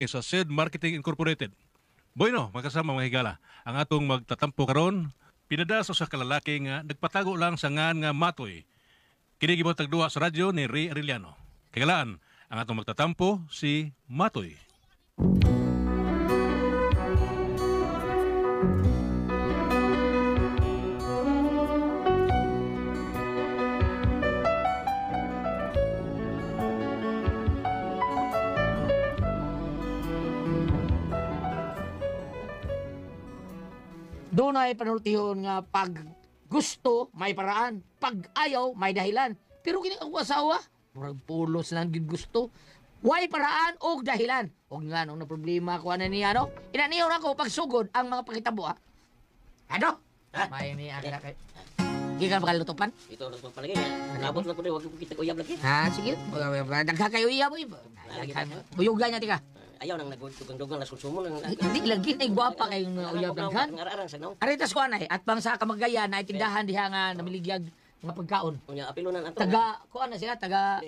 sa SED Marketing Incorporated. Bueno, magkasama mga higala, ang atong magtatampo karon pinadaso sa kalalaki nga nagpatago lang sa ngan nga Matoy. Kini gibawat tagduwa sa radyo ni Ray Arellano. Kagalaan, ang atong magtatampo si Matoy. Doon ay panultihon nga pag gusto, may paraan. Pag ayaw, may dahilan. Pero kini ang asawa, murag pulos lang gid gusto. Way paraan o dahilan. O nga nung na problema ko ano niya, no? Inaniyaw na ko pagsugod ang mga pakitabo, ha? Ano? Ha? May ni ana kay. Gikan ba kalutupan? Ito lang pala kaya. Nabot lang ko rin, huwag kita uyab lagi. Ha, sige. Nagkakayo iya mo. Buyugan niya, tika. Ayaw nang nagdugang-dugang na susumo. Hindi lagi na igwapa kayong uyab daghan. Ngararang sa naw. Aritas ko anay, at bang sa kamagayan na itindahan diha nga namiligyag nga pagkaon. Unya apilunan ato. Taga, ko ano siya, taga,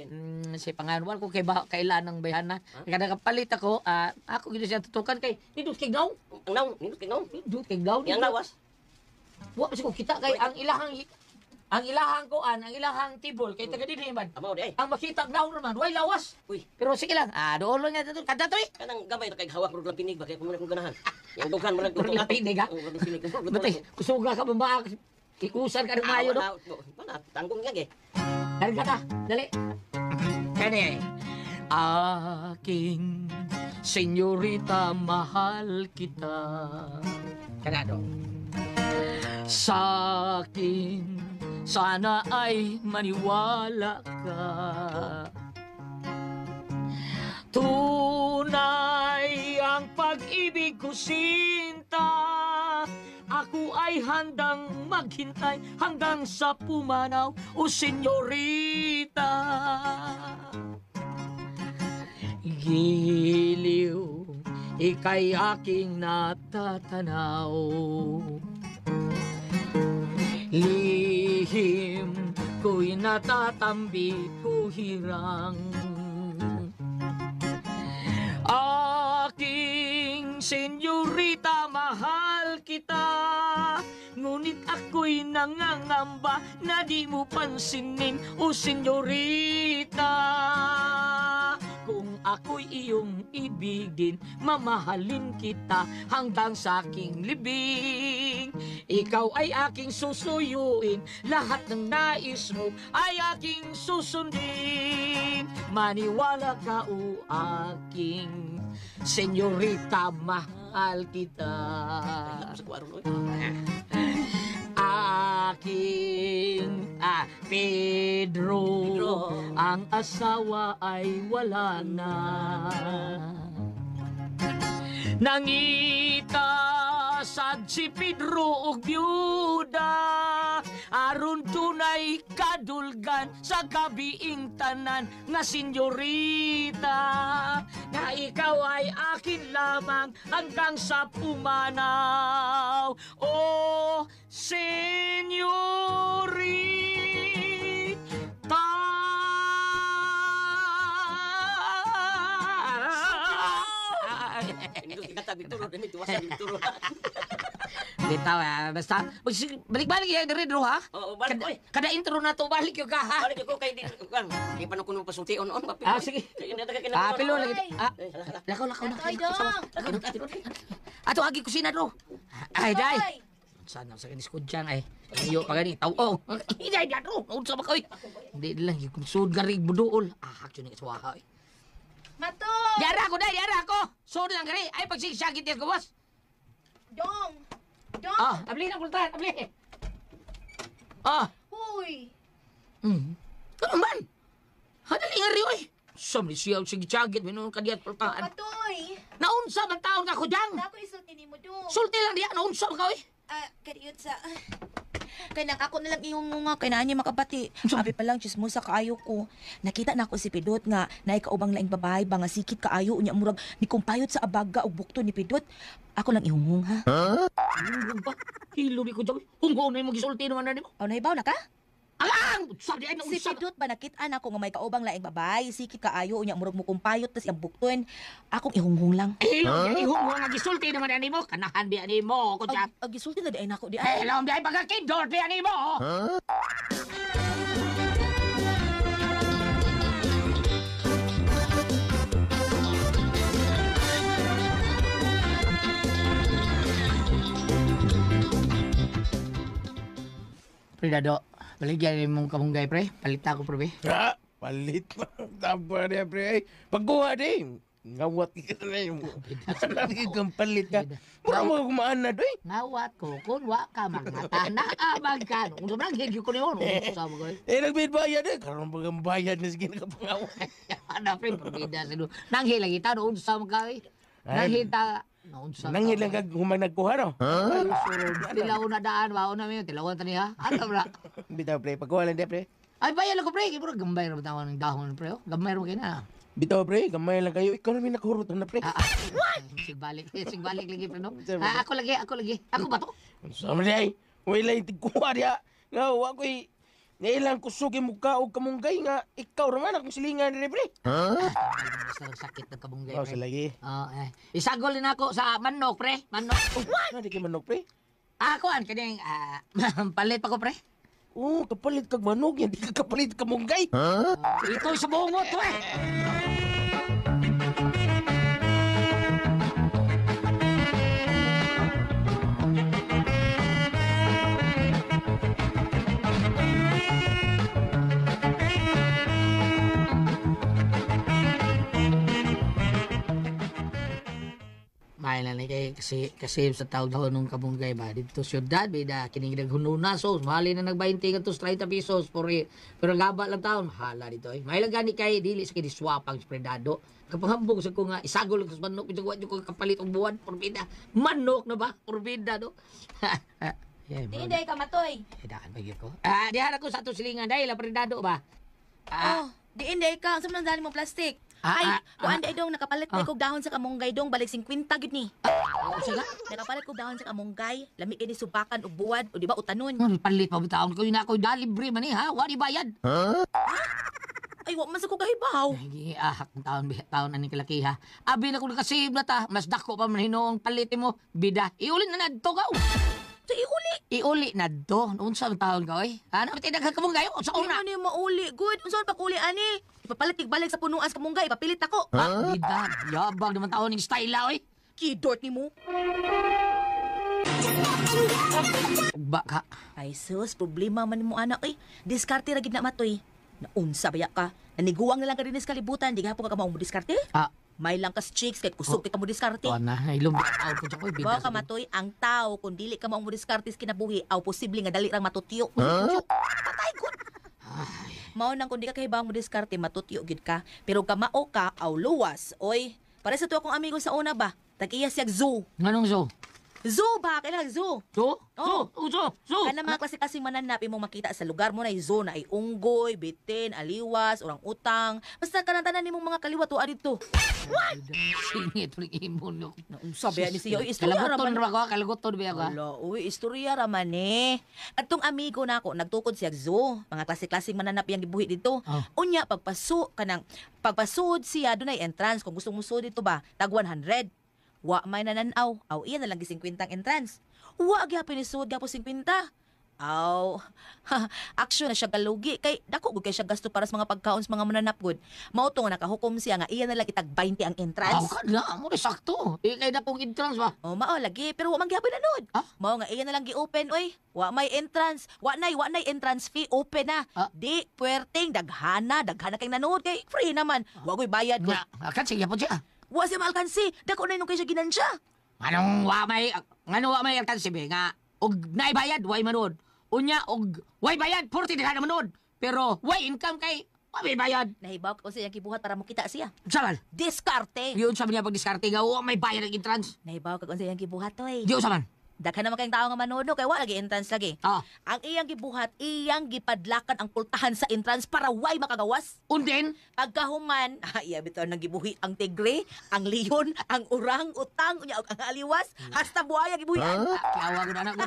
si panganuan ko kay kailan ng bayana. Kada kapalit ako, ako gino siya tutukan kay, nindot kay daw. Ang naw, nindot kay naw. Nindot kay daw. Yang lawas. Wa pa ko kita kay ang ilahang tibol kay taga dinhi man. Amaw di ay. Ang makita daw naman, way lawas. Uy, Pero sige lang, doon lang niya dito, kada to eh. kanang gamay na kay hawak mo lang pinig ba kay kung ganahan. Yang dughan mo lang Pero lapinig ha. Ang pinig ko. Batay, kusuga ka ba ikusan ka ng mayo, no? Mana tanggung nga ge. Harga ka, dali. Kani, aking senyorita, mahal kita. Kanado? Sa akin, sana ay maniwala ka. Tunay ang pag-ibig ko, sinta. Ako ay handang maghintay hanggang sa pumanaw, o senyorita. Giliw, ika'y aking natatanaw. Lihim ko'y natatambi, kuhirang. Aking senyorita, mahal kita. Ngunit ako'y nangangamba na di mo pansinin, o senyorita. Kung ako'y iyong ibigin, mamahalin kita hanggang sa aking libing. Ikaw ay aking susuyuin, lahat ng nais mo ay aking susundin. Maniwala ka, o aking senyorita, mahal kita. Sa kwaro no. Aking Pedro, ang asawa ay wala na. Nangita sad si Pedro og byuda, aron tunay kadulgan sa gabiing tanan nga senyorita. Na ikaw ay akin lamang hanggang sa pumanaw, o senyorita. Nindot kita bituro demi tuwasan bituro. Bitaw basta balik-balik ya dari dulu ha. Oh, balik oy. Kada intro na to balik yung ka ha. Balik ko kay di kan. Di pa kuno pasulti on papi. Sige. Daga Pilo lagi. Lakaw na. Ay, dong. Ato agi kusina do. Ay dai. Sana sa kanis ko dyan ay. Iyo pa gani taw. Hindi na do. Unsa ba koy? Hindi lang yung sud gari buduol. Actually ni kaswaha. Matoy! Yara ko dai, yara ko. Sud lang gari. Ay pagsigsagit yan ko boss. Dong! Dong! Abli na kultahan, abli. Huy! Ano man? Hadali nga riyo eh. Samli siya sige tsagit, minun kadiyat kultahan. Matoy! Naunsa man taon ka ko dyan? Ako isulti ni mo, Dong. Sulti lang diya, naunsa man ka eh. Kariyot sa... Kaya ako na lang iyong nga, kaya naan niya makabati. Abi pa lang, chismosa kaayo ko. Nakita na ako si Pidot nga, na ikaubang laing babae, ba nga sikit kaayo, unya murag, ni kumpayot sa abaga o bukto ni Pidot. Ako lang ihunghung, ha? Hilo ba? Hilo ni ko dyan. Hungho na yung mag-isulti naman na ni mo. Nahibaw na ka? Alang! Sabi ay Si naunsa. Pidot ba nakita na ko nga may kaubang laing babae, sikit kaayo unya murag mo kumpayot tas iyang buktuin. Akong ihunghong lang. Ihong mo nga gisulti naman ani mo. Kanahan bi ani mo. Kutya. Ag gisulti na di ay nako di ay. Alam bi ay pagkakindor bi ani mo. Pridado, baligyan ni mong kamunggay, pre. Palita ko, pre. Ha? Palit pa. Tapa niya, pre. Ay, pagkuha din. Ngawat ka na yung... Lagi kang palit ka. Mura mo kumaan na doy. Ngawat ko, kung wa ka magmata, naamag ka. Kung sa mga higyo ko niyo, sa mga ko. Eh, nagbid bayad eh. Karoon pag ang bayad na sige nakapangawa. Ano, pre, pabida sa doon. Nanghil lagi ta, noon sa mga kawin. Nanghil ta, noon sa Nangil lang kag humang nagkuha, no? Tilaw na daan, wao na may tilawan tani ha. Ano ba? Bitaw, pre. Pagkuha lang, pre. Ay, bayan ako, pre. Kaya gambay na batawan ng dahon, pre. Gambay na kayo na. Bitaw, pre. Gamay lang kayo. Ikaw namin nakahurot na, pre. Sigbalik lagi, pre, no? Ako lagi. Ako ba to? Sama niya, eh. Wala yung tigkuha niya. Nga, ako'y... Ngailang kusugi mo ka o kamunggay nga ikaw naman akong silingan ni pre. Basta sakit ng kabunggay, Oh, pre. lagi. Isagol din ako sa manok, pre. Manok. Ano di ka manok, pre? Ako, kaning palit pa ko, pre. Oh, kapalit kag manok yan. Di ka kapalit kamunggay. Ito sa bungot, pre. May na kay kasi sa taon nung kabunggay ba dito syudad bida kining naghununa so mahali na nag-20 kantos 30 pesos pero gaba lang taon mahala dito eh. May lang gani kay dili sa kini swapang spredado. Kapahambog sa ko nga isagol ko sa manok bitag wa ko kapalit og buwan porbida. Manok na ba? Porbida no. Yeah, Di inday ka matoy. dakan ba gyud ko? Diha na ko sa ato silingan dahil predado ba? Oh, di inday ka unsa man dali mo plastic? Ay, kuan day dong nakapalit na kog dahon sa kamunggay dong balik 50 gid ni. Sige. Nakapalit kog dahon sa kamunggay, lami kay ni subakan og buwad o di ba utanon. Palit pa bitaon ko na ko dalibre man ha. Wa di bayad. Ay, wa man sa ko kahibaw. Hindi ahak ng taon ani kalaki ha. Abi na ko nakasave na ta. Mas dako pa man hinoong palitin mo. Bida. Iuli na nadto ka. Sa iuli. Iuli na do. Unsa ang taon ka oy? Ano ti daghan ka mong gayo sa Una una. ni mauli. Good. Unsa pa kuli ani? Ipapalit balik sa punuan sa kamunggay, ipapilit ako. Bida. Yabag naman taon ning style oy. Kidort ni mo. Ugba ka. Ay sus, problema man mo anak eh. Diskarte ra gid na matoy. Naunsa baya ka? Naniguang na lang ka din sa kalibutan, di gahapon ka mao mo diskarte? May lang kas chicks kay kusog kita mo diskarte. Tuan na. Ilong taon ko ko bida. Bawa ka matoy, ang tao kung dili ka mao mo diskarte sa kinabuhi, aw posible nga dali rang matutyo. Patay gud. Mao nang kung di ka kahibang mo diskarte matutyo gid ka, pero kamao ka aw luwas. Oy, para sa to akong amigo sa una ba? Tag-iya siyag zoo. Nganong so? Zoo ba? Kailan zoo? So? Oh. So. Kana mga klase-klaseng mananap imong makita sa lugar mo na zoo na ay unggoy, bitin, aliwas, orang utang. Basta kanang-tanan nimong mga kaliwat tuwa dito. Singit ulit imon. Sabi ni siya, istorya Kalaguton raman. ra ko, kalaguton ba ka? Wala, uy, istorya raman eh. At tong amigo na ako, nagtukod siya zoo. Mga klase-klaseng mananap yang gibuhi dito. Oh. Unya, pagpasud siya, doon ay entrance. Kung gusto mo sud dito ba, tag 100. Wa may nananaw. Aw, iyan na lang gi 50 ang entrance. Wa gyapon ni sud gapo 50. Aw, action na siya galugi. Kay, dako gud kay siya gasto para sa mga pagkaon sa mga mananap gud. Mao to nga nakahukom siya nga iyan na lang itag 20 ang Aw entrance. ka na, mo sakto. Kay na pong entrance ba? Oh, mao lagi, pero wa man gyapon nanood. Mao nga iyan na lang gi-open oy. Wa may entrance, wa nay entrance fee, open na. Di puwerteng daghana kay nanood kay free naman. Wa koy bayad gud. Nga, kan sige po siya. Wa siya malkansi, dako na nung kay siya ginansya. Ngano wa may alkansi be nga og naibayad way manood. Unya og way bayad 40 na manood. Pero way income kay wa may bayad. Nahibaw ko siya gibuhat para makita siya. Saman. Diskarte. Yun sa niya pag diskarte nga wa may bayad ang entrance. Nahibaw ka kung siya gibuhat oy. Di saman. Daghan naman kayong tao nga manono kay wa lagi entrance lagi. Ah, Ang iyang gibuhat, iyang gipadlakan ang pultahan sa entrance para way makagawas. undin, Pagkahuman, iya bitaw nang gibuhi ang tigre, ang leon, ang urang, utang, unya og ang aliwas, hasta buhaya gibuhian. kiawa ko na anak ko.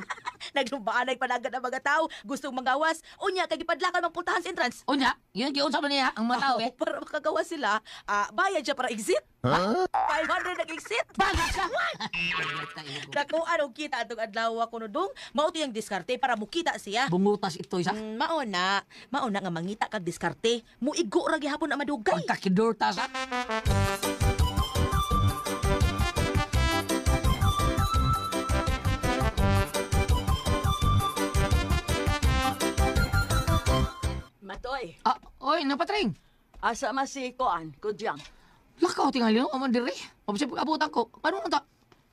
Naglubaanay panagad ang mga tao, gustong magawas, unya kay gipadlakan ang pultahan sa entrance. Unya, yun giun sa niya ang mga tao eh. Para makagawas sila, bayad siya para exit. 500 nag-exit. Bagat ka! Nakuha og kita atong adlaw ko dong, mao tiyang diskarte para mukita siya. Bungutas ito isa. Mauna nga mangita kag diskarte, muigo ra gihapon ang madugay. Pagkakidurta sa... Matoy, Oy, napatring. asa masikoan, kudyang. Lakaw tingali no, aman diri. Pabsi pag-abutan ko. Paano na ta?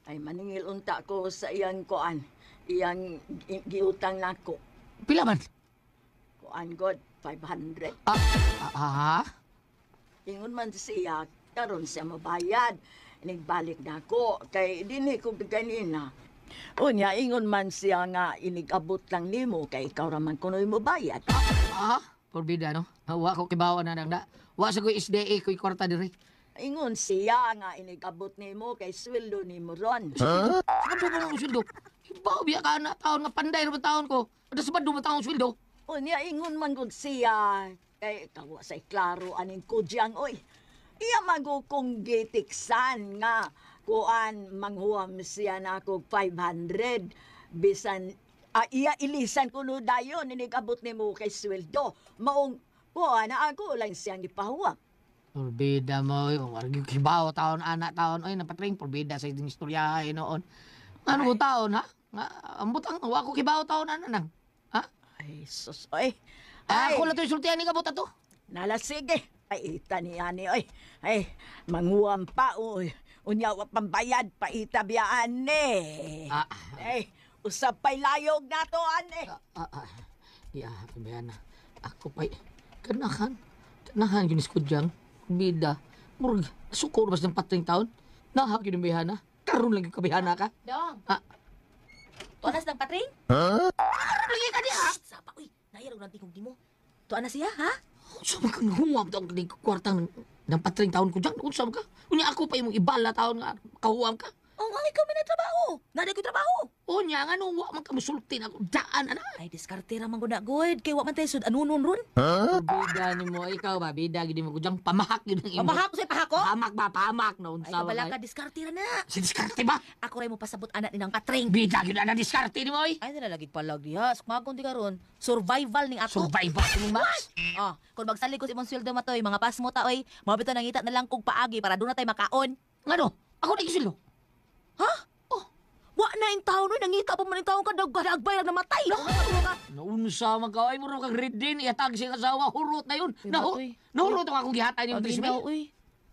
Ay maningil unta ko sa iyang koan. Iyang giutang nako. Pila man? Koan god 500. Ingon man siya, karon siya mabayad. Inigbalik nako kay dinhi ko ganina. Unya ingon man siya nga inigabot lang nimo kay ikaw ra man kunoy mo bayad. Porbida no. Wa ko kibawa na nang da. Wa sa ko SDA ko kwarta diri. Ingon siya nga inigabot nimo kay sweldo nimo ron. Ano ba ang sweldo? Ibaw biya ka na taon nga panday ra taon ko. Ada sabad do taon sweldo. Unya ingon man gud siya kay kawa say klaro aning kudyang oy. Iya magukong gitiksan nga kuan manghuam siya na kog 500 bisan iya ilisan kuno dayon inigabot nimo kay sweldo. Maong kuan na ako lang siyang gipahuwam. Porbida mo, wargi kibaw taon anak taon oy napatring porbida sa iding istorya noon. Ano ko taon ha? Nga ambot ang wa ko kibaw taon ana nang. Ha? Ay sus oy. Ako na to sultihan ni kabot ato. Nala sige. Ay ita ni ani oy. Ay manghuam pa oy. Unya wa pambayad pa ita biyaan ni. Ay usap pa'y layog na to ane. Ya, kabayan na. Ako pa'y kanahan ginis ko diyang bida. Murag, sukor bas ng patring taon. Nahak yun yung bihana. Karoon lang yung kabihana ka. Dong. Tuanas ng patring? Lagi ka niya. Shh, sapa, uy. Nahirag ng tingog di mo. Tuanas siya, ha? So, magkanghuwam to ang kwartang ng patring taon ko dyan. Unsam ka. Unya ako pa yung ibala taon nga. Kahuwam ka. Oh, nga ikaw may trabaho. Naday ko trabaho. Unya, nga nung wa man kamusulti na ako. Daan, ana. Ay, diskarte raman ko na, good. Kay wa man tayo sud anunon ron. Bida ni mo, ikaw ba? Bida, gini mo ko dyan. Pamahak yun ang imo. Pamahak ko sa'y pahako? Pahamak ba? Pahamak. No, Ay, unsa ba kabala kay? ka, diskarte ra na. Si diskarte ba? Ako rin mo pasabot anak ni ng patring. Bida, yun na diskarte ni mo, oy. Ay, nalalagig palag diha. Sukmagon di karon. Survival ning ako. Survival ko mong Max. Kung magsalig ko si imong sweldo matoy, mga pasmo ta oy, mabito nangita na lang kog paagi para doon na tayo makaon. Ngano? Ako na isildo. Ha? Oh, wa na yung taon oy, nangita pa man yung taon ka dagbay na namatay. Naunsa man ka, ay mura kang red din, iatag siya kasawa, hurot na yun. Uy. Nahurot ako akong gihatan yung Agi 3 na mil. oy.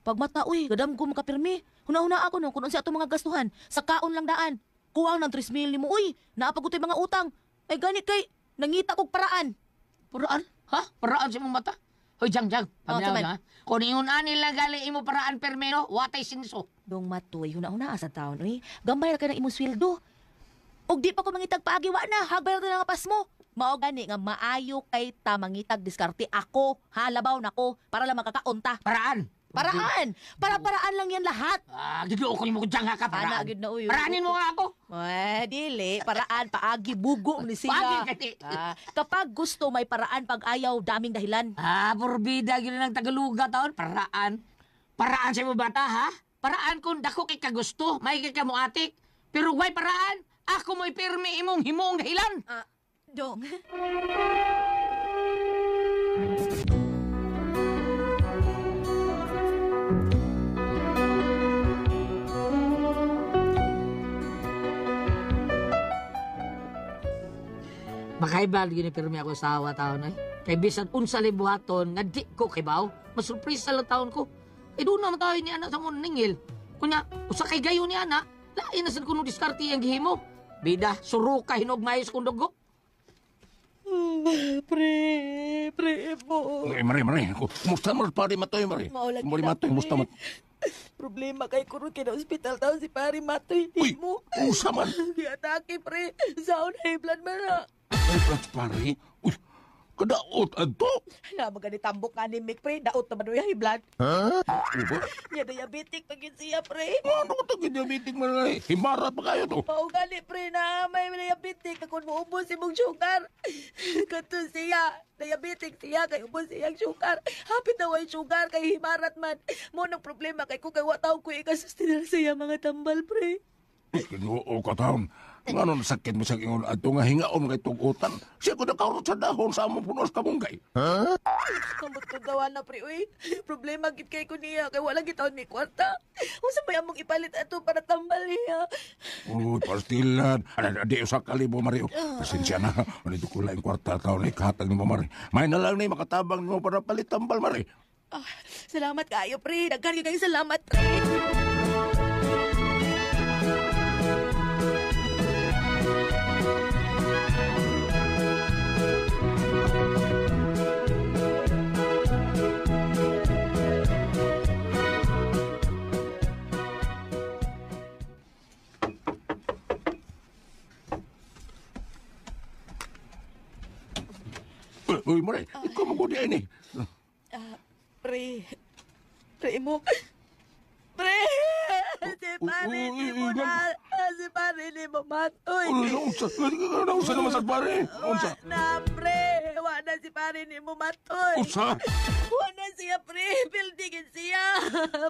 Pagmata oy, gadam ko makapirmi. Huna-huna ako no, kung unsa ato mga gastuhan, sa kaon lang daan. Kuwang ng 3,000 nimo oy, naapagutoy mga utang. Ay gani kay nangita kog paraan. Paraan? Ha? Paraan sa mong mata? Hoy, Jang, paminaw saman. na. Kung ingon nila gali imo paraan permeno, watay sinso. Dong matoy, huna-huna sa taon oy. Gambay ra ka ng imong sweldo. Og di pa ko mangitag paagi wa na, hagbay ra nga pas mo. Mao gani nga maayo kay ta mangitag diskarte ako, halabaw nako para lang makakaunta. Paraan? Paraan! Para-paraan lang yan lahat. Giduo ko mo ko Jang ha ka, Ana, paraan. gid na, uy. Paraanin mo nga ako. Dili, paraan, paagi, bugo ni sila. Paagi, kati. Kapag gusto, may paraan. Pag ayaw, daming dahilan. Porbida, gina ng Tagaluga taon. Paraan. Paraan sa mo bata, ha? Paraan kung dako kay kagusto, may kay kamuatik. Pero way paraan, ako mo'y pirmi imong himong dahilan. Dong. Makaibal gini pirmi ako sa awa taon ay. Kay bisan unsa libuhaton nga di ko kibaw, masurpresa lang taon ko. Doon naman tayo ni anak sa mong ningil. Kunya, usa kay gayo ni anak, lain na sad kuno diskarte ang gihimo. Bida, suruka hinog mayos kung dugo. Pre po. Mari. Kumusta mo pare matoy mari? Maulag Mari kita, matoy, kumusta mo? Problema kay kurot kay na ospital taon si pare Matoy. Di Uy, mo. usa man. Giatake, pre. Sound high blood man na. Ay, Brad, pare. Uy, kadaot adto. Na magani tambok nga ni Mick, pre. Daot naman yung high blood. Ha? Uba? Niya diabetic pagin siya, pre. Ano ko tagi diabetic man na Himara pa kayo to. Paugali, pre, na may diabetic. Kung maubos si mong sugar. Kato siya. Diabetic siya. Kay ubos siyang sugar. Hapit na way sugar. Kay himarat man. Mo nang problema kay kung kay wataw ko ikasustinan siya mga tambal, pre. Ginoo ka taon. Nga nun sakit mo sa ingon ato nga hingaon kay tugutan. Siya ko nakarot sa dahon sa among punos kamunggay. Ha? Kamot ko daw na, pre, uy. Problema gid kay ko niya. Kay wala gitaon may kwarta. Kung sa among ipalit ato para tambal niya. Uy, pastilan. Di usa kalibo, Mario. Pasensya na. Manito ko lang kwarta taon na ikahatag ni mo, Mari. May na lang na makatabang mo para palit tambal, Mari. Ah, salamat kayo, pre. Nagkarga kayo salamat, pre. Uy, Mari, ikaw magudi ay ni. Pre. Pre mo. Pre! Si pare ni mo na. Si pare ni mo matoy. Unsa naman sa pare? Unsa? Na, pre. Wala si pare ni mo matoy. Unsa? Wala siya, pre. Pildigin siya.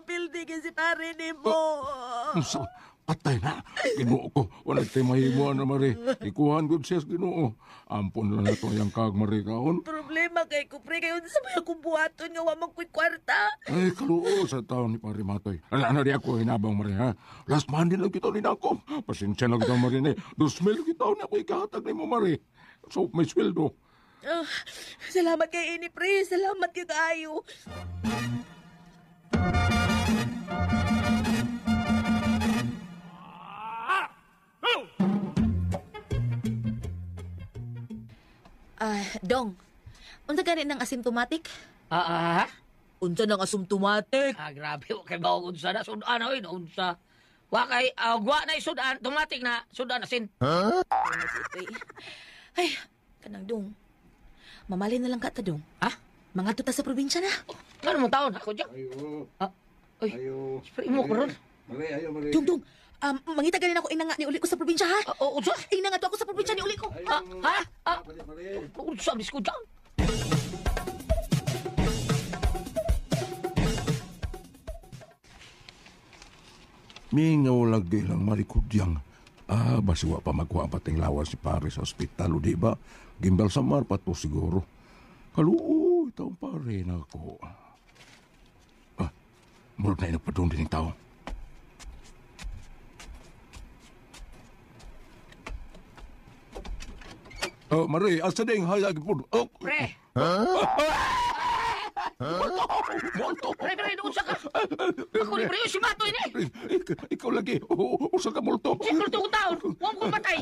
Pildigin si pare ni mo. Unsa? Patay na. Ginoo ko. Wala tayo mahimuan na, Mari. Ikuhan ko siya sa Ginoo. Ampun lang na ito yung kag, Mari, kaon. Problema kay ko, pre. Kayo sa mga kumbuhaton nga wamang kwarta. Ay, kaluo sa taon ni Pari Matoy. Ano di ako hinabang, Mari, ha? Last Monday lang kita rin ako. Pasensya lang kita, Mari, ne. 2,000 kita na ako ikahatag ni mo, Mari. So, may sweldo. Salamat kay ini, pre. Salamat kay kayo. Dong. Unsa gani ng asymptomatic? Unsa ng asymptomatic? Grabe, kay bawag unsa na. Sudan na, unsa. Wa kay, gwa na sudan, automatic na, sudan asin. Ay, kanang dong. Mamali na lang ka ta, dong. Ha? Mga tuta sa probinsya na. Ano mong taon? Ako dyan. Ayo. Uy, Ayo. siyempre mo ko ron. Mari, ayo, Mari. Dong, dong. Mangita ganin ako inanga ni uli ko sa probinsya, ha? Unsa? Inanga to ako sa probinsya ni uli ko. Unsa, bis ko dyan. Mingaw lagi lang marikudyang. Basiwa pa magkuha ang pating lawas si pare sa ospital, o di ba? Gimbal sa mar pa to siguro. Kaluo, itong pare na ako. Murag na inagpadong din yung tao. Mari, asa ding hayag po. Pre! Molto! Pre, unsa ka? Ako ni pre, si Mato ini. Ikaw lagi. Usa ka molto. Siguro to taon. Huwag ko matay.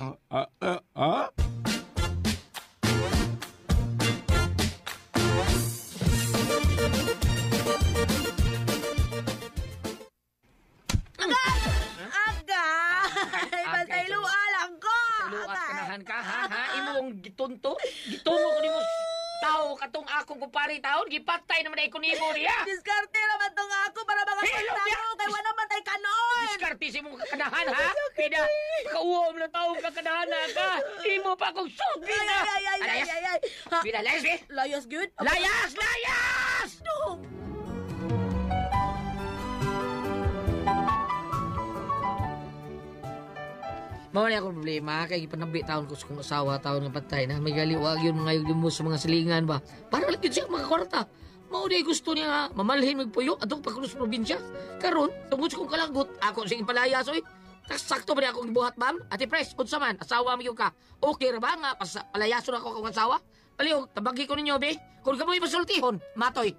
Agay! Basta'y lualang ko! Luat kanahan ka, ha? Imong gitunto? Gitungo ko ni mo tao katong akong kupari taon. Gipatay naman ay kunimo niya. Diskarte naman tong ako para mga Hilot tao niya! kay wala man tay kanon! Diskarte si mong kakanahan, ha? Pida, kauwam na taong kakanahan na ka. Imo pa akong sugi na. Ay! Ha? Pida, layas, be? Layas good? Layas! Layas! Dong! Mao na akong problema kay gipanambi taon ko sa kong asawa taon nga patay na may galiwag yun mga yun mo sa mga silingan ba para lang yun siya mga kwarta. Mao di gusto niya nga mamalhin magpuyo atong pagkulos probinsya. Karon tungod sa kong kalagot ako sing palayas oy. Sakto ba akong gibuhat ma'am? Ate Pres, unsa man asawa mi ka? Okay ra ba nga palayason ako kong asawa? Palihog tabagi ko ninyo be. Kung kamoy masultihon, matoy.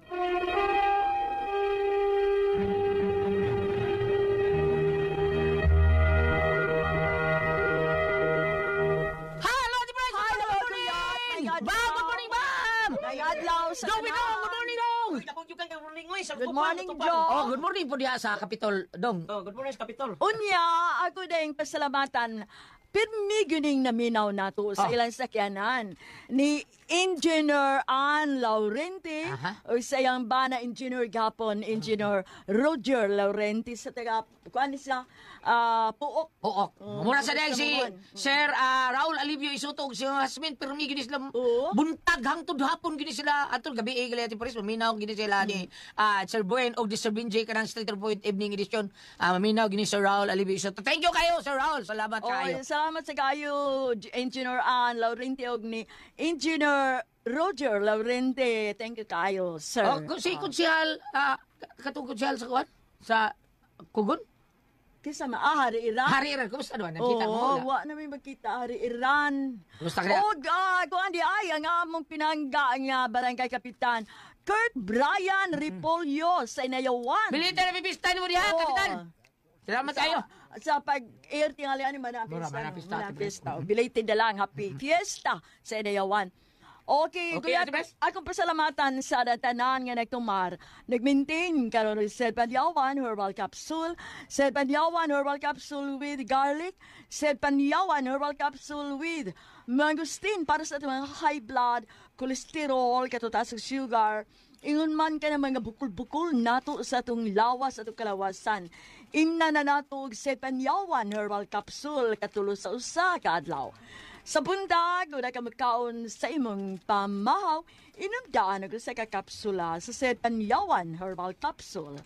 Adlaw sa Dong, good morning, Dong! Kapag yung kang morning, oy, sa Good morning, Tupang. Joe. Oh, good morning po diha sa Kapitol, Dong. Oh, good morning, Kapitol. Unya, ako ding pasalamatan. Pirmi gining naminaw nato sa ilang sakyanan ni Engineer Ann Laurenti Aha. o sa iyang bana Engineer Gapon, Engineer Roger Laurenti sa taga kuan siya Puok. Oo. Mura sa dahil Puok si naman. Sir Raul Alivio Isuto si husband permi gini sila Oo. buntag hangtod hapon gini sila atol gabi gali ati Paris maminaw gini sila ni Sir Buen og di Sir Binjay kanang Streeter Point Evening Edition. Maminaw gini Sir Raul Alivio Isuto. Thank you kayo Sir Raul. Salamat kayo. Salamat sa kayo, Engineer Ann Laurenti og ni Engineer Roger Laurenti. Thank you kayo, sir. Oh, si Kunsihal, katong Kunsihal sa kuwan? Sa Kugon? Kisa Hari Iran. Hari Iran, kumusta naman? Nakita mo? Oo, wa namin magkita Hari Iran. Kumusta kaya? O, kung hindi ay, ang among pinangga nga barangay kapitan, Kurt Brian Repolyo sa Inayawan. Bilita na bibista mo diha, Kapitan. Salamat kayo. Sa pag-air tingali Mura, manapista, Ate Bes. manapista. Belated na lang, happy fiesta sa Inayawan. Okay, Okay, kuya, Ate Bes. akong pasalamatan sa tanan nga nagtumar. Nag-maintain karon sa Panyawan Herbal Capsule, sa Panyawan Herbal Capsule with garlic, sa Panyawan Herbal Capsule with mangustin para sa mga high blood, cholesterol, katutas ng sugar. Ingon man ka na mga bukol-bukol nato sa atong lawas, atong kalawasan. Imna na nato og sa Panyawan Herbal Capsule katulo sa usa ka adlaw. Sa buntag, kung ka magkaon sa imong pamahaw, inumdaan ako sa kakapsula sa Panyawan Herbal Capsule.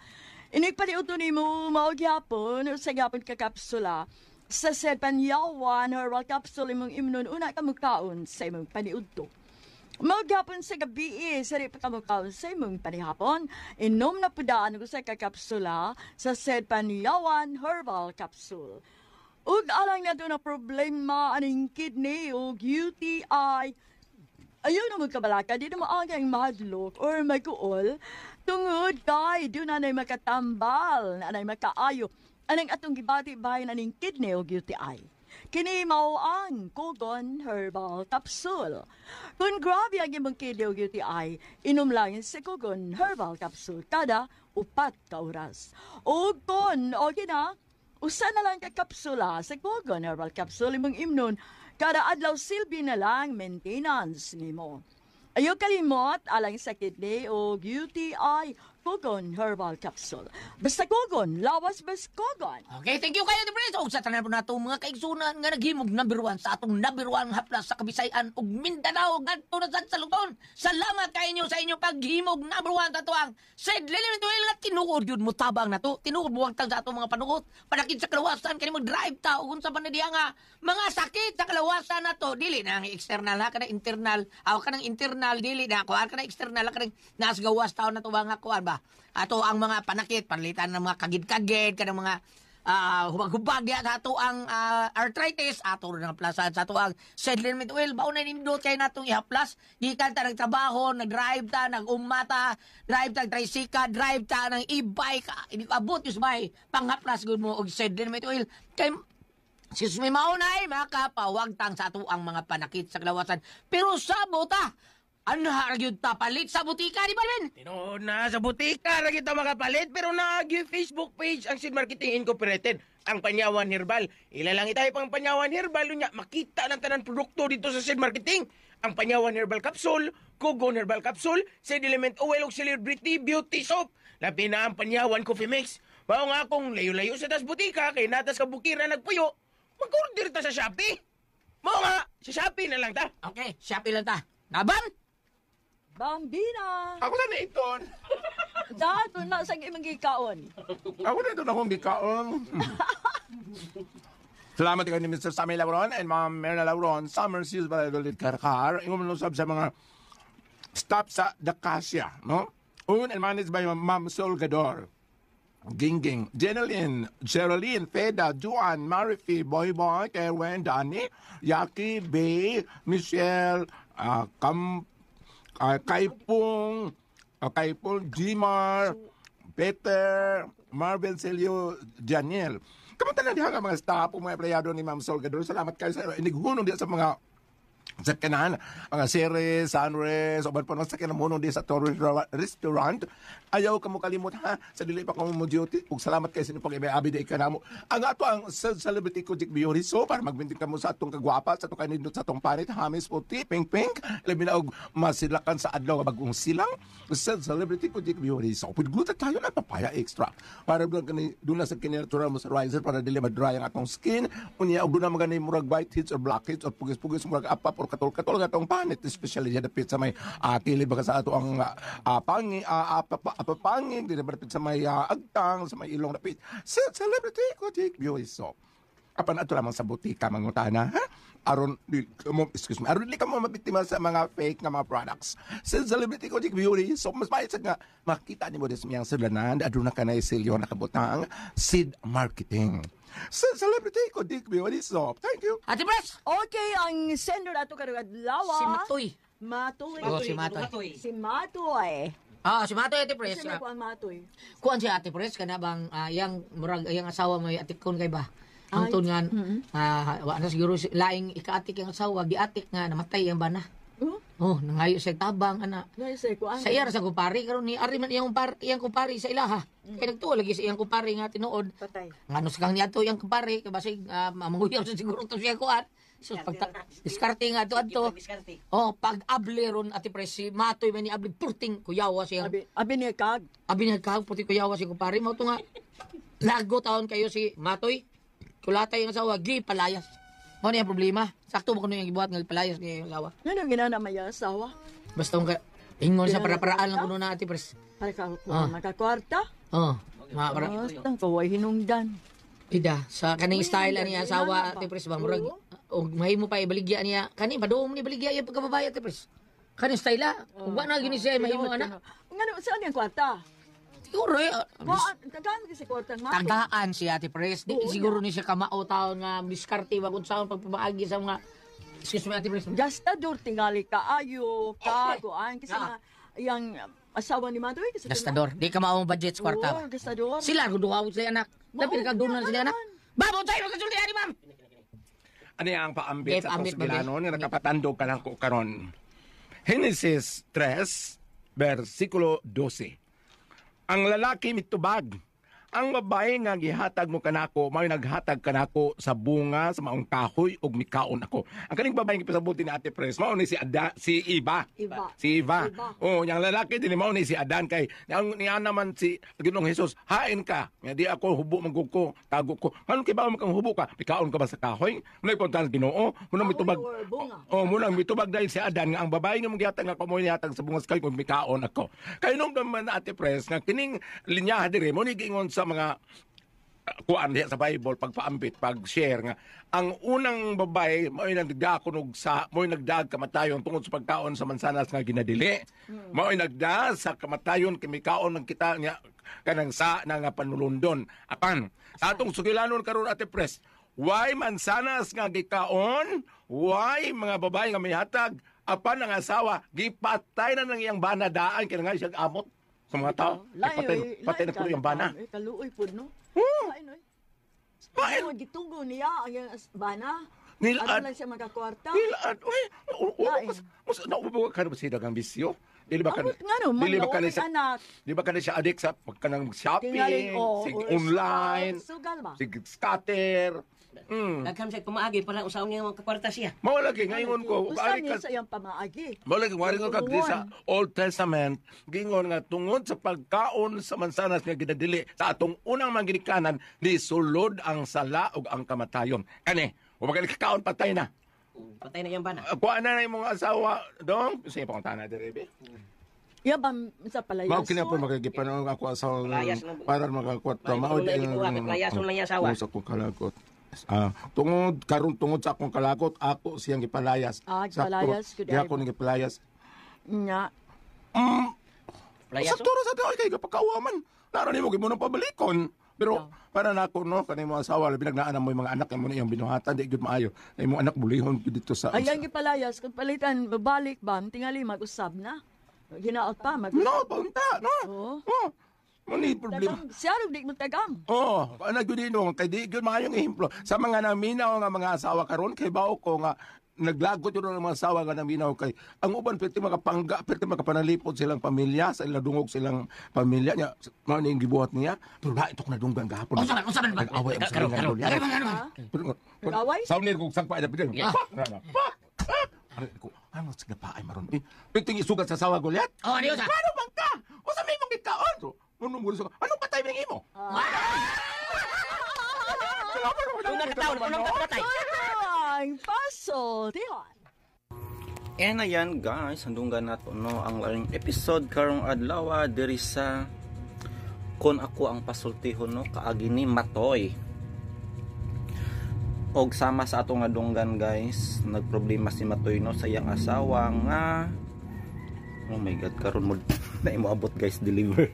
Inigpaliuto ni mo maugyapon o sa gyapon kakapsula sa Panyawan Herbal Capsule imong imnon una ka magkaon sa imong paniudto. Maghapon sa gabi, sari pa ka magkaon sa imong panihapon, inom na pudaan ko sa kakapsula sa Panyawan Herbal Capsule. Ug alang na doon na problema aning kidney o UTI. Ayaw na magkabalaka, di na maagang madlock or magkuol. Tungod kay, doon na makatambal, na makaayo. Anang atong gibati bayan aning kidney o UTI. Kini mao ang Kogon Herbal Capsule. Kung grabe ang imong kidney o UTI, inom lang sa Kogon Herbal Capsule kada 4 ka oras. O kung okay na, usa na lang ka kapsula sa Kogon Herbal Capsule imong imnon kada adlaw silbi na lang maintenance nimo. Ayaw kalimot alang sa kidney o UTI Kogon Herbal Capsule. Basta Kogon, lawas bas Kogon. Okay, thank you kayo, Ate Pres. O sa tanan po nato mga kaigsunan nga naghimog number 1 sa atong number 1 haplas sa Kabisayan ug Mindanao ngadto na sa Luzon. Salamat kayo sa inyo paghimog number 1 sa tuang Said Lilimin Tuwil nga tinuod yun mo tabang na to. Tinuod buwag tang sa atong mga panugot. Panakit sa kalawasan kani mo drive ta ug unsa pa na diha nga mga sakit sa kalawasan na to dili na ang external ha kana internal. Aw kanang internal dili na kuan kana external kanang nas gawas taon na to mga kuan ba. Ato ang mga panakit, panlitan ng mga kagid-kagid, kanang mga hubag-hubag sa ato ang arthritis, ato rin ang plasan sa ato ang sediment oil. Baon na nindot kayo natong ihaplas. Gikan ta nagtrabaho, nag-drive ta, nag-umata, drive ta, tricycle, drive ta ng e-bike. Abot yung sabay, panghaplas good mo og sediment oil. Kay sis may maunay, makapawag tang sa ato ang mga panakit sa kalawasan. Pero sabot Anha ragyod ta palit sa butika di Balvin? Tinood na sa butika ra kita makapalit pero nagi Facebook page ang Sid Marketing Incorporated ang Panyawan Herbal. Ilalang itay pang Panyawan Herbal unya makita ng tanan produkto dito sa Sid Marketing. Ang Panyawan Herbal Capsule, Kogon Herbal Capsule, Sid Element Oil ug Celebrity Beauty Soap. Labi na ang Panyawan Coffee Mix. Mao nga akong layo-layo sa tas butika kay natas ka bukira nagpuyo. Mag-order ta sa Shopee. Mao nga, sa Shopee na lang ta. Okay, Shopee lang ta. Naban? Bambina! Ako na iton. Dato na sa imong gikaon. Ako na iton akong gikaon. Salamat kayo ni Mr. Sammy Lauron and Ma'am Merna Lauron. Summer Seals Valladolid Karkar. Ingong malusab sa mga stop sa Dacasia, no? Owned and managed by Ma'am Solgador. Gingging, Jeneline, Geraldine, Feda, Juan, Marifi, Boy Boy, Kerwin, Danny, Yaki, Bay, Michelle, Kaipong, Jimar, Peter, Marvel Celio, Janiel. Kamunta na diha nga mga staff o mga empleyado ni Ma'am Solgador. Salamat kayo sa inighunon diya sa mga Sa kanan, mga series, sunrise, o ba pa sa kinamuno di sa restaurant, ayaw ka mo kalimot ha, sa dili pa ko mo duty, kung salamat kayo sa inyo pag-ibay-abi di ka na mo. Ang ato ang celebrity ko Dick Beauty, so para magbintin ka mo sa atong kagwapa, sa atong kanindot, sa atong panit, hamis puti, pink, labi na og masilakan sa adlaw bagong silang, sa celebrity ko Dick Beauty, so paglutat tayo na papaya extra. Para doon na sa kinatural moisturizer para dili ma-dry ang atong skin, unya og doon na magani murag whiteheads or blackheads or pugis-pugis murag apap or katol-katol atong panit, especially sa dapit sa may kilid baka sa ato ang apapangin, di dapit sa may agtang, sa may ilong dapit. Celebrity ko Dick Beauty soap. Apan ato lamang sa butika mangutana, ha? Aron di ka mo mabiktima sa mga fake nga mga products. Sa celebrity ko Dick Beauty, so mas maayos nga makita ni mo des miyang sulanan, aduna ka na isilyo nakabutang seed marketing. Sa celebrity ko Dick Beauty soap. Thank you. Ate Pres! Okay, ang sender ato karong adlaw. Si Matoy. Matoy. Oh, si Matoy. Si Matoy. Si Matoy, Ate Pres. Kasi ko ang Matoy. Kuan si Ate Pres, kana bang yang murag, yang asawa mo, atikon kay ba? Ang nga, wala siguro laing ikaatik yung asawa, giatik nga, namatay ang bana. Nangayo siya tabang, ana. Sa iya sa kupari, karon ni Ari man iyang kupari sa ilaha. Kaya nagtuwa lagi sa iyang kupari nga tinuod. Patay. Nga nus kang niya to iyang kupari, kaya basig, manguyaw sa siguro to siya kuan. So, diskarte nga to adto. Pag-abli ron, Ate Pres, si Matoy man ni abli, purting kuyawa siya. Abi ni Kag. Abi ni Kag, purting kuyawa si kupari. Mao to nga, lago taon kayo si Matoy. Kulatay yung asawa, palayas. Ano yung problema? Sakto ba kung yung ibuhat ng palayas niya yung asawa? Ano yung ginana may asawa? Basta kung ingon sa para-paraan lang kuno na Ate Pres. Para ka magkakwarta? Basta kaway hinungdan. Ida, sa kaning style niya asawa Ate Pres, bang murag, may mo pa ibaligya niya. Kani, padoom ni ibaligya yung pagkababae Ate Pres. Kaning style kung ba na gini siya, may mo anak. Ngano, saan yung kwarta? Siguro Tagaan kasi kwarta nga. tagaan si Ate Pres. Di siguro ni siya kamao taon nga diskarte ba kung saan pagpamaagi sa mga excuse me Ate Pres. Gastador tingali kaayo, kuan kasi nga yang asawa ni Matoy kasi Gastador. Di ka maong budget sa kwarta. Gastador. Sila kung duha sila anak. Dapat ka doon na sila anak. Babo tayo ka sulti ani ma'am. Ano yung paambit sa Ambit, itong sigilano na nakapatandog ka lang ko karon. Genesis 3, versikulo 12. Ang lalaki mitubag, ang babae nga gihatag mo kanako, may naghatag kanako sa bunga, sa maong kahoy, ug mikaon ako. Ang kaning babae nga pasabuti ni Ate Pres, mao ni si Eva. Si Eva. Yang lalaki din mao ni si Adan kay niya naman si Ginoong Hesus, hain ka. Nga di ako hubo magugko, tago ko. Ano kay ba makang hubo ka? Mikaon ka ba sa kahoy? Muna ipuntahan Ginoo, muna mitubag. Muna mitubag dahil si Adan nga ang babae nga gihatag nga mo nihatag sa bunga sa kahoy ug mikaon ako. Kay nung naman Ate Pres nga kining linya dire mo ni giingon sa mga kuan diha sa Bible pagpaambit pag-share nga ang unang babae mo'y nagdakunog sa mo'y nagdag kamatayon tungod sa pagkaon sa mansanas nga ginadili mo'y nagda sa kamatayon kimikaon ng kita nga kanang sa nga panulundon apan sa atong sugilanon karon Ate Pres why mansanas nga gikaon why mga babae nga may hatag apan ang asawa gipatay na ng iyang banadaan kaya nga siya amot sa mga tao. Patay na ko yung bana. Kaluoy po, no? Lain, oy. Lain. Gitugo niya ang yung bana. Nilaan. Ano lang siya magkakwarta? Nilaan. Lain. Naububuga ka na ba siya dagang bisyo? Dili ba ka Amot nga no, manlaon ang anak. Di ba ka na siya adik sa pagkanang shopping, Tingaling, sig online, sugal ba? sig scatter. Dagham siya pumaagi para usaon niya mga kakwarta siya. Mao lagi ngayon ko. Usan niya sa iyang pamaagi. Mao lagi wari ko kag sa Old Testament gingon nga tungod sa pagkaon sa mansanas nga ginadili sa atong unang mga ginikanan ni sulod ang sala ug ang kamatayon. Kani, o magkakaon patay na. Patay na yung bana. Kuha na yung mga asawa dong. Sige pa kung tana dire be. Iya ba sa palayas? Mao kini po magagipan ako asawa para makakwat mao Layason lang yung asawa. Sa kong kalagot. Tungod sa akong kalagot, ako siyang gipalayas. Gipalayas. Di ako nang gipalayas. Nya. Sa turo sa tao, kay kapagkawaman. Naroon mo, mo nang pabalikon. Pero para na ako, no, kanay mo asawa, binagnaan mo yung mga anak mo na yung binuhatan, di good maayo. Ay mo anak bulihon dito sa... Ay, ang gipalayas, kung palitan, babalik ba, tingali mag-usab na. Ginaot pa, No, punta, no. Oo. Mani problema. Siya rin, di mo tagang. Ano yun kay di yun mga yung ehemplo. Sa mga naminaw nga mga asawa karon kay bao ko nga naglagot yun ng mga asawa nga naminaw kay ang uban pwede makapangga, pwede makapanalipod silang pamilya, sa ilang dungog silang pamilya niya, mao ni gibuhat niya. Pero ba ito na dunggan gahapon. Unsa man ba? Nag-away ang Karon, sarili karon. nga. Nag-away? Saunin kong sangpa na pidin. Ano sige pa ay maron. Pwede isugat sa asawa Goliath. Oh, di usa. Ano bang ka? O sa may mga kaon. So, anong patay mo ng imo? Unang kataon, unang katay. Ang paso, diyan. And ayan guys, handunggan nato no ang aring episode karong adlaw diri sa kon ako ang pasultihon no kaagi ni Matoy. Og sama sa atong adunggan guys, nagproblema si Matoy no sa iyang asawa nga oh my god karon mo na imoabot guys deliver.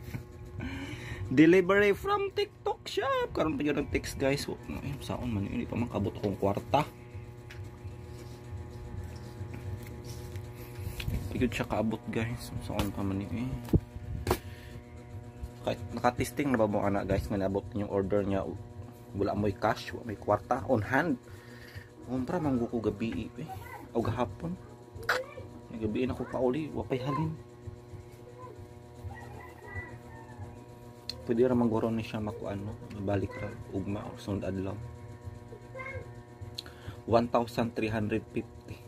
Delivery from TikTok shop. Karon pa yung text guys. Saon man yun, hindi pa man kabot akong kwarta. Igod siya kaabot guys. Saan pa man yun Kahit nakatesting na ba mo anak guys nga naabot yung order niya. Wala mo'y cash, wala may kwarta on hand. Umpra manggo ko gabi o gahapon. Gabi na ko pauli, wapay halin. Pwede ra manggoron ni siya makuan no. Balik ra ugma or sunod adlaw. 1,350.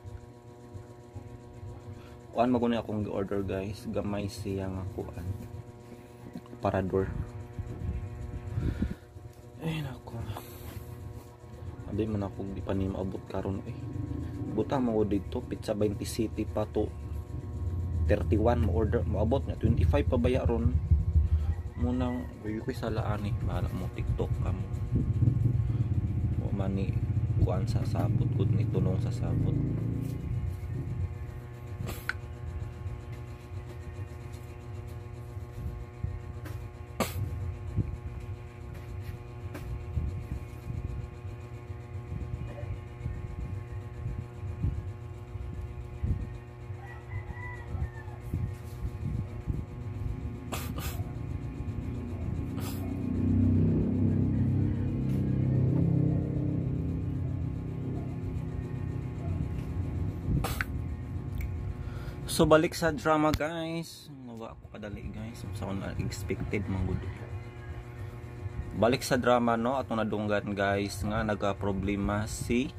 Kuan maguni akong gi-order guys, gamay siya nga kuan. Parador. Ay nako. Abi man ako di pa ni maabot karon Buta mo dito pizza 20 city pa to 31 mo order moabot nga 25 pa baya ron. Munang ko sa laan bahala mo TikTok ka mo mani kuan sa sabot gud ni tunong sa sabot. So balik sa drama guys. Nawa ako kadali guys. Sa unexpected manggod. Balik sa drama no atong nadunggan guys nga nagaproblema si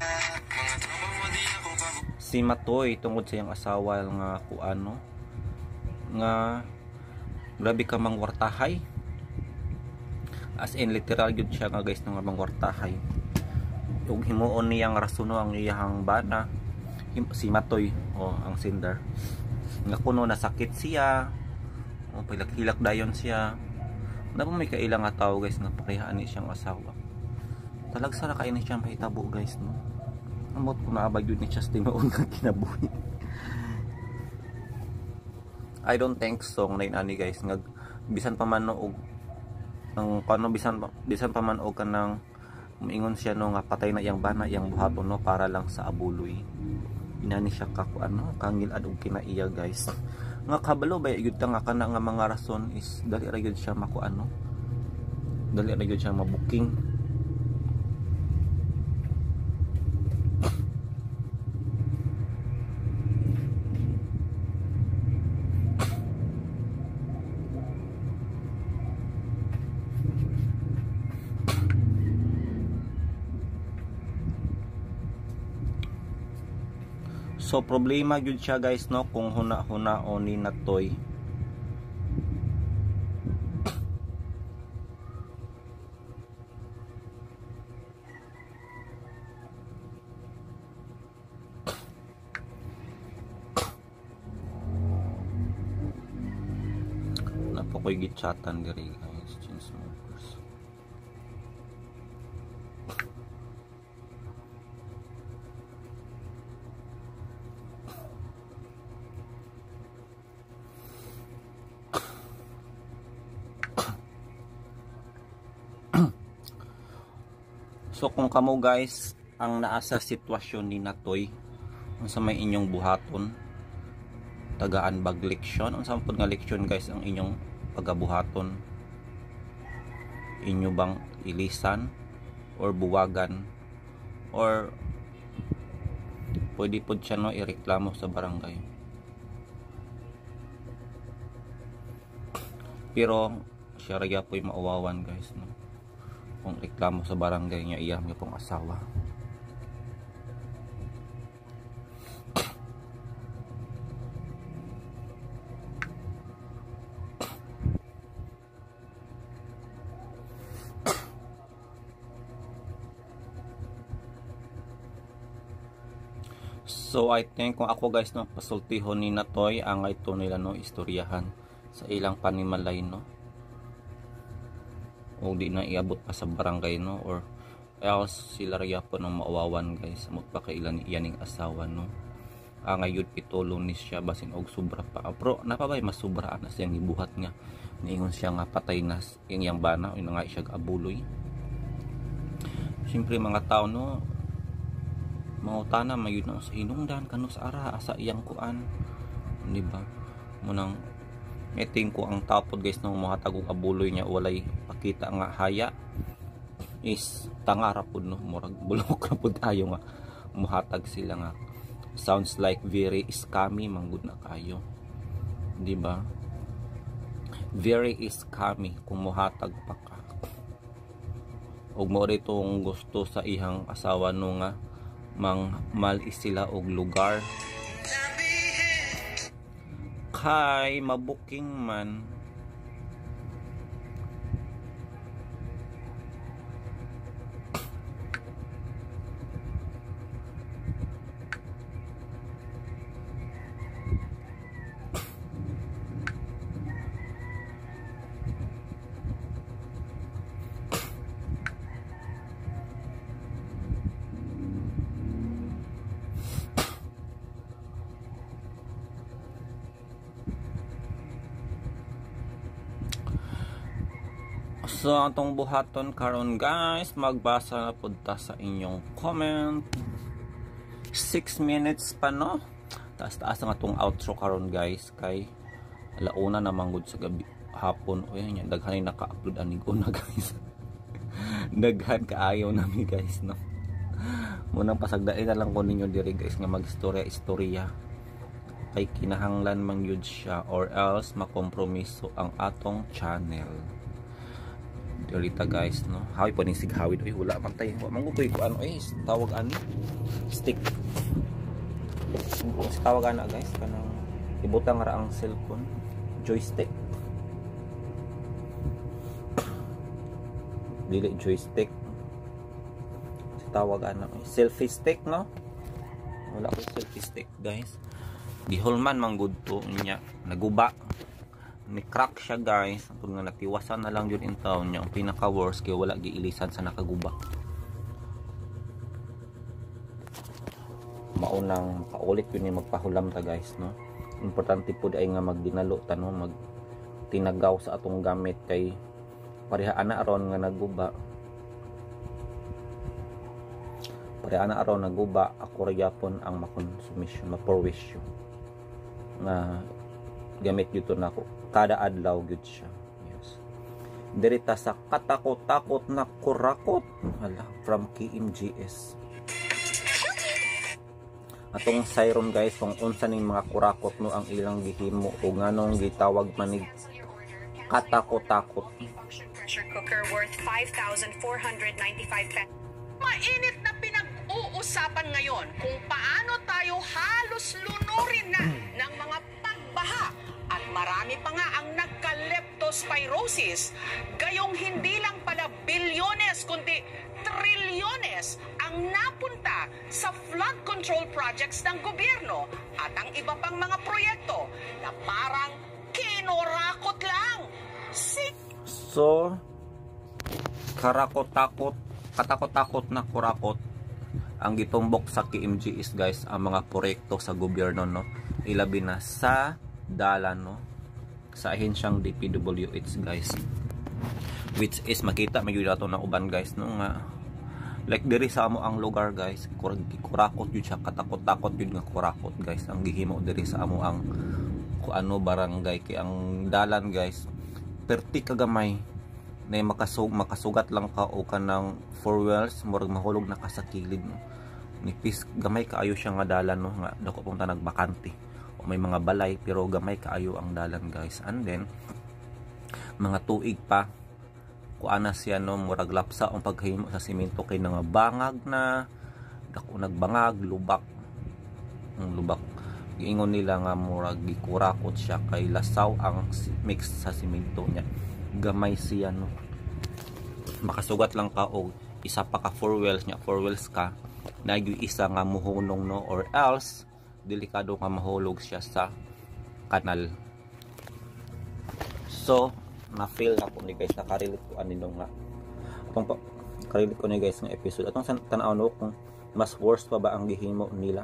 Matoy tungod sa iyang asawa nga kuano nga grabe ka mangwartahay. As in literal gyud siya nga guys nga mangwartahay. Ug himuon niyang rason ang iyang bana si Matoy o ang sender nga kuno nasakit siya o pilak-hilak dayon siya na po may kailang nga tao guys nga parehaan ni siyang asawa talag sa kain ni siyang mahitabo guys no amot ko naabag yun ni siya sa tinuon nga kinabuhi. I don't think so nga ani guys nga bisan pa man og ang kano bisan pa man og kanang umingon siya no nga patay na iyang bana iyang buhaton no para lang sa abuloy. Inani siya kakuan kangil adug kinaiya guys nga kabalo ba gyud ta nga kana nga mga rason is dali ra gyud siya makuan dali ra gyud siya mabuking. So problema gyud siya guys no kung huna-huna o ni Natoy. Napo ko'y gitchatan diri guys, chain smokers. So kung kamo guys ang naa sa sitwasyon ni Natoy unsa may inyong buhaton tagaan bag leksyon unsa pud nga leksyon guys ang inyong pagabuhaton inyo bang ilisan or buwagan or pwede po siya no ireklamo sa barangay. Pero siya rin po yung mauwawan guys, no? Kung reklamo sa barangay niya, iyang niya pong asawa. So I think kung ako guys no, pasultihon ni Natoy ang ito nila no istoryahan sa ilang panimalay no. O di na iabot pa sa barangay no, or else sila riya po ng maawawan guys magpakailan iyaning asawa no. Ngayon pitulong ni siya basin og sobra pa. Pero napabay mas sobra na siyang gibuhat nga. Niingon siya nga patay na yang bana o nga siya abuloy. Siyempre mga tao no, mangutana mayud na sa hinungdan kano sa ara asa iyang kuan, di ba? Munang meeting ko ang tapod guys nang mahatag og abuloy niya walay pakita nga haya is tangara pud no, murag bulok ra pud ayo nga muhatag sila nga. Sounds like very scammy manggud na kayo, di ba? Very scammy kung muhatag pa ka. Og mo ritong gusto sa ihang asawa no nga mang malis sila og lugar kay mabuking man. So atong buhaton karon guys, magbasa na pud ta sa inyong comment. 6 minutes pa no. Taas ang atong outro karon guys kay alauna na manggod sa gabi hapon. O yan, daghan naka-upload aning una guys. Daghan kaayo nami guys no. Munang pasagdain na lang ko ninyo diri guys nga magistorya-istorya. Kay kinahanglan man yun siya or else makompromiso ang atong channel. Dirita guys no, hawi pa ning sighawid oy wala man tay wa mangutoy ko ano eh tawag ani stick tawag ana guys kanang ibutang ra ang cellphone joystick dili joystick tawag ana selfie stick no, wala ko selfie stick guys gihulman manggud to niya naguba ni crack siya guys kung nga natiwasan na lang yun in town niya ang pinaka worst kaya wala giilisan sa nakaguba. Maunang paulit yun yung magpahulam ta guys no. Importante po ay nga magdinalo ta no, mag tinagaw sa atong gamit kay pareha ana aron nga naguba, pareha ana aron naguba ako ryapon ang makonsumisyon maporwisyo nga gamit yun na ako kada adlaw gyud siya. Yes. Dirita sa katakot-takot na kurakot. Hala, from KMGS. Atong siron guys kung unsa ning mga kurakot no ang ilang gihimo o nganong gitawag manig katakot-takot. Pressure cooker worth 5,495 pesos. Mainit na pinag-uusapan ngayon kung paano tayo halos lunurin na ng mga pagbaha. At marami pa nga ang nagka-leptospirosis. Gayong hindi lang pala bilyones, kundi trilyones ang napunta sa flood control projects ng gobyerno at ang iba pang mga proyekto na parang kinorakot lang. So, katakot-takot na kurakot ang gitumbok sa KMGS guys ang mga proyekto sa gobyerno no. Ilabi na sa dalan no sa ahensyang DPWH guys, which is makita may dato na uban guys no nga like diri sa amo ang lugar guys kurakot yun siya, katakot-takot yun nga kurakot guys ang gihimo diri sa amo ang kuano barangay kay ang dalan guys perti kagamay na makasugat lang ka o kanang 4 wheels murag mahulog na ka sa kilid no. nipis gamay kaayo siya nga dalan no, nga dako punta nagbakante o may mga balay pero gamay kaayo ang dalan guys. And then mga tuig pa kuana siya no, murag lapsa ang paghimo sa simento kay nga bangag na dako nagbangag lubak. Ang lubak giingon nila nga murag gikurakot siya kay lasaw ang mix sa simento niya. Gamay siya no, makasugat lang ka og isa pa ka 4 wheels nya, 4 wheels ka nagyo isa nga muhunong no, or else delikado nga mahulog siya sa kanal. So na feel na ko ni guys, nakarelate ko anino nga atong karelate ko ni guys nga episode atong tan-aw no kung mas worse pa ba ang gihimo nila.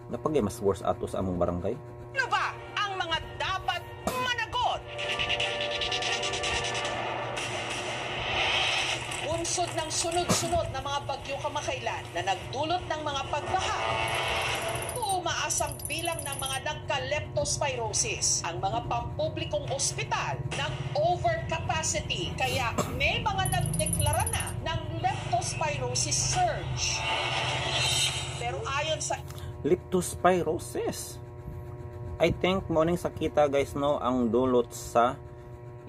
Napagay mas worse ato sa among barangay. Ano ba ang mga dapat managot? Bunsod ng sunod-sunod na mga bagyo kamakailan na nagdulot ng mga pagbaha. Tumaas ang bilang ng mga nagka-leptospirosis. Ang mga pampublikong ospital nag-overcapacity. Kaya may mga nagdeklara na ng leptospirosis surge. Pero ayon sa Leptospirosis, I think morning sakita guys no ang dulot sa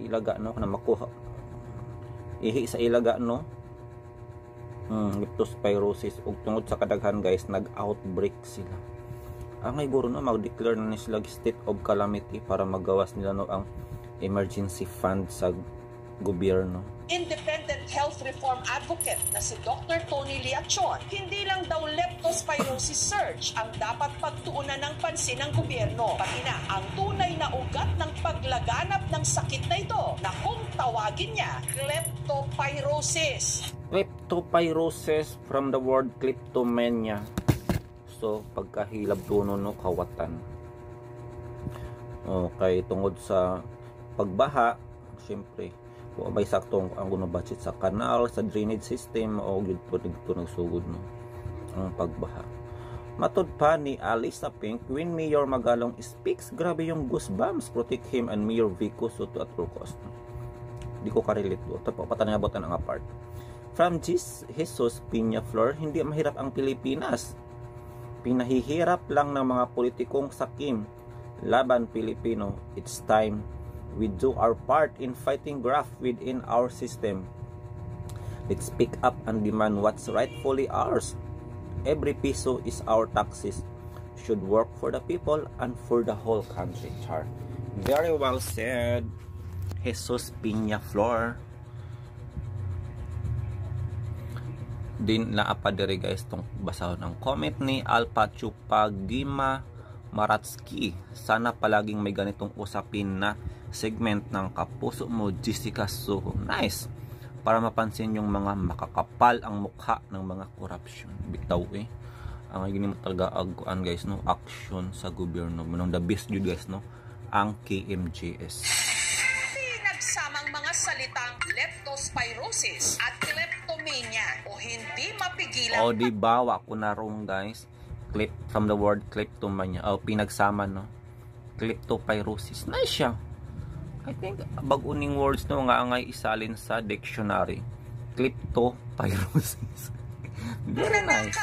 ilaga no, na makuha ihi sa ilaga no. Leptospirosis ug tungod sa kadaghan guys nag-outbreak sila. Angay guro no mag-declare na sila state of calamity para magawas nila no ang emergency fund sa gobyerno. Independent health reform advocate na si Dr. Tony Liachon, hindi lang daw leptospirosis surge ang dapat pagtuunan ng pansin ng gobyerno, pati na ang tunay na ugat ng paglaganap ng sakit na ito na kung tawagin niya kleptopyrosis. Kleptopyrosis from the word kleptomania. So pagkahilab tuno no kawatan. Okay, tungod sa pagbaha, syempre o abay saktong ang budget sa kanal, sa drainage system o dito nagsugod no ang pagbaha. Matod pa ni Alisa Pink, when Mayor Magalong speaks, grabe yung goosebumps, protect him and Mayor Vico Soto at full cost. Di ko karelate do. Tapos patanabotan ang apart. From Jesus Piña Flor, hindi mahirap ang Pilipinas. Pinahihirap lang ng mga politikong sakim. Laban Pilipino, it's time we do our part in fighting graft within our system. Let's pick up and demand what's rightfully ours. Every piso is our taxes. Should work for the people and for the whole country. Char. Very well said, Jesus Piña Flor. Din naapadiri guys tong basahon ng comment ni Alpa Chupagima Maratsky. Sana palaging may ganitong usapin na segment ng Kapuso Mo, Jessica Soho. Nice! Para mapansin yung mga makakapal ang mukha ng mga corruption. Bitaw ang gini mo talaga aguan guys no, action sa gobyerno. Manong the best yun guys no, ang KMJS. Pinagsamang mga salitang leptospirosis at kleptomania o hindi mapigilan. O di ba wa ko na rong guys. Clip from the word kleptomania. O pinagsama no. Kleptopyrosis. Nice siya. I think bag-uning words no nga angay isalin sa dictionary. Kleptopyrosis. Very nice.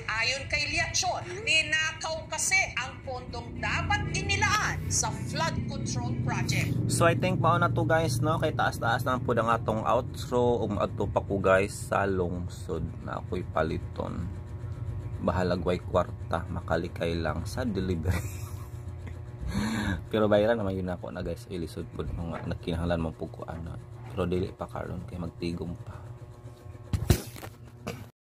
Ayon kay Liachon, ninakaw kasi ang pondong dapat inilaan sa flood control project. So I think mao na to guys no, kay taas-taas na po ang atong outro ug adto pa ko guys sa lungsod na ako'y paliton. Bahalagway kwarta, makalikay lang sa delivery. Pero bayaran naman yun ako na guys, ilisod po mga nakinahanglan mo po ko ano. Pero dili pa karon kay magtigom pa.